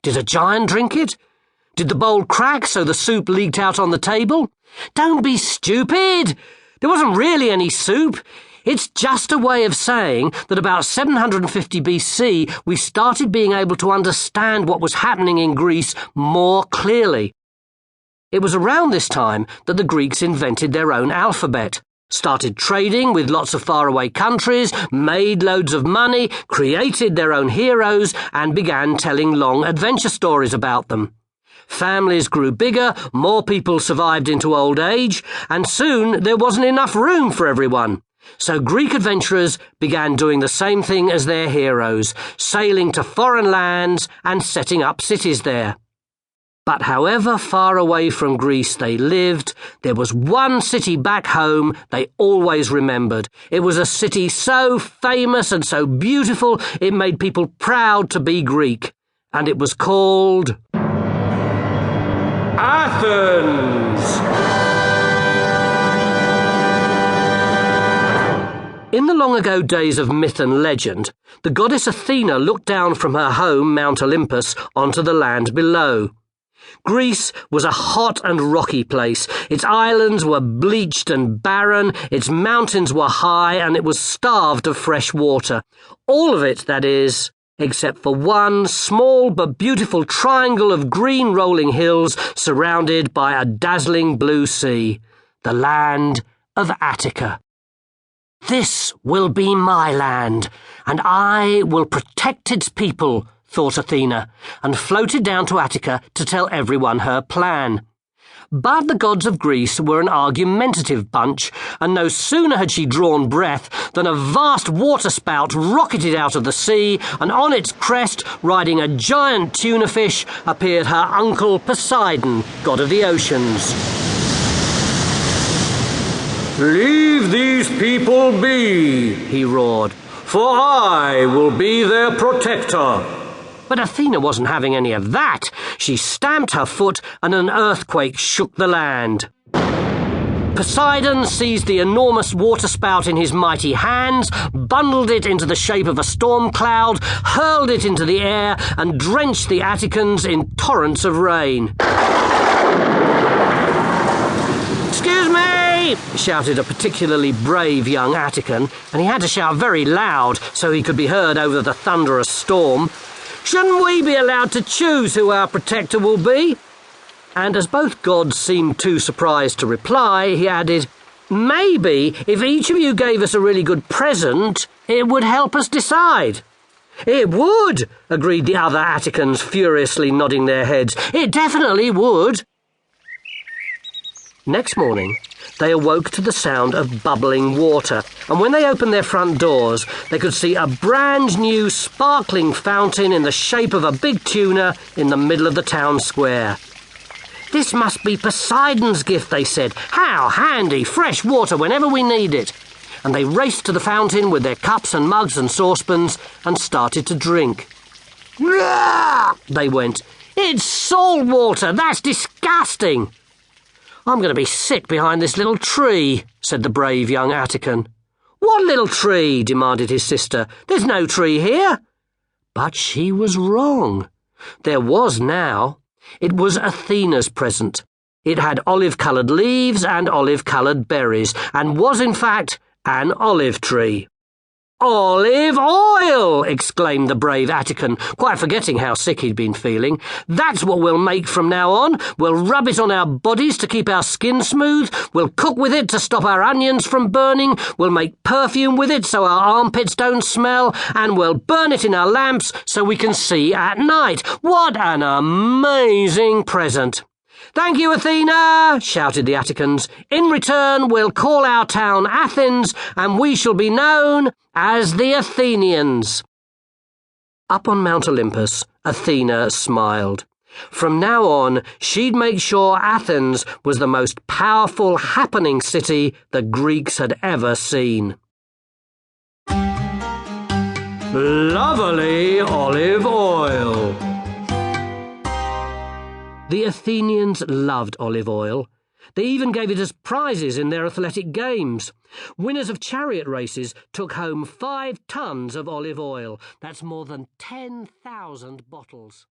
Did a giant drink it? Did the bowl crack so the soup leaked out on the table? Don't be stupid! There wasn't really any soup. It's just a way of saying that about 750 BC we started being able to understand what was happening in Greece more clearly. It was around this time that the Greeks invented their own alphabet, started trading with lots of faraway countries, made loads of money, created their own heroes, and began telling long adventure stories about them. Families grew bigger, more people survived into old age, and soon there wasn't enough room for everyone. So Greek adventurers began doing the same thing as their heroes, sailing to foreign lands and setting up cities there. But however far away from Greece they lived, there was one city back home they always remembered. It was a city so famous and so beautiful it made people proud to be Greek. And it was called Athens! In the long-ago days of myth and legend, the goddess Athena looked down from her home, Mount Olympus, onto the land below. Greece was a hot and rocky place. Its islands were bleached and barren, its mountains were high, and it was starved of fresh water. All of it, that is, except for one small but beautiful triangle of green rolling hills surrounded by a dazzling blue sea, the land of Attica. "This will be my land, and I will protect its people," thought Athena, and floated down to Attica to tell everyone her plan. But the gods of Greece were an argumentative bunch, and no sooner had she drawn breath than a vast waterspout rocketed out of the sea, and on its crest, riding a giant tuna fish, appeared her uncle Poseidon, god of the oceans. "Leave these people be," he roared, "for I will be their protector." But Athena wasn't having any of that. She stamped her foot and an earthquake shook the land. Poseidon seized the enormous waterspout in his mighty hands, bundled it into the shape of a storm cloud, hurled it into the air, and drenched the Atticans in torrents of rain. "Excuse me!" shouted a particularly brave young Attican, and he had to shout very loud so he could be heard over the thunderous storm. "Shouldn't we be allowed to choose who our protector will be?" And as both gods seemed too surprised to reply, he added, "Maybe if each of you gave us a really good present, it would help us decide." "It would," agreed the other Atticans, furiously nodding their heads. "It definitely would." Next morning, they awoke to the sound of bubbling water, and when they opened their front doors, they could see a brand new sparkling fountain in the shape of a big tuna in the middle of the town square. "This must be Poseidon's gift," they said. "How handy, fresh water whenever we need it." And they raced to the fountain with their cups and mugs and saucepans and started to drink. "Rah!" they went. "It's salt water! That's disgusting!" "I'm going to be sick behind this little tree," said the brave young Attican. "What little tree?" demanded his sister. "There's no tree here." But she was wrong. There was now. It was Athena's present. It had olive-coloured leaves and olive-coloured berries, and was in fact an olive tree. "Olive oil!" exclaimed the brave Attican, quite forgetting how sick he'd been feeling. "That's what we'll make from now on. We'll rub it on our bodies to keep our skin smooth. We'll cook with it to stop our onions from burning. We'll make perfume with it so our armpits don't smell. And we'll burn it in our lamps so we can see at night. What an amazing present!" "Thank you, Athena!" shouted the Atticans. "In return, we'll call our town Athens, and we shall be known as the Athenians." Up on Mount Olympus, Athena smiled. From now on, she'd make sure Athens was the most powerful, happening city the Greeks had ever seen. Lovely olive oil. The Athenians loved olive oil. They even gave it as prizes in their athletic games. Winners of chariot races took home 5 tons of olive oil. That's more than 10,000 bottles.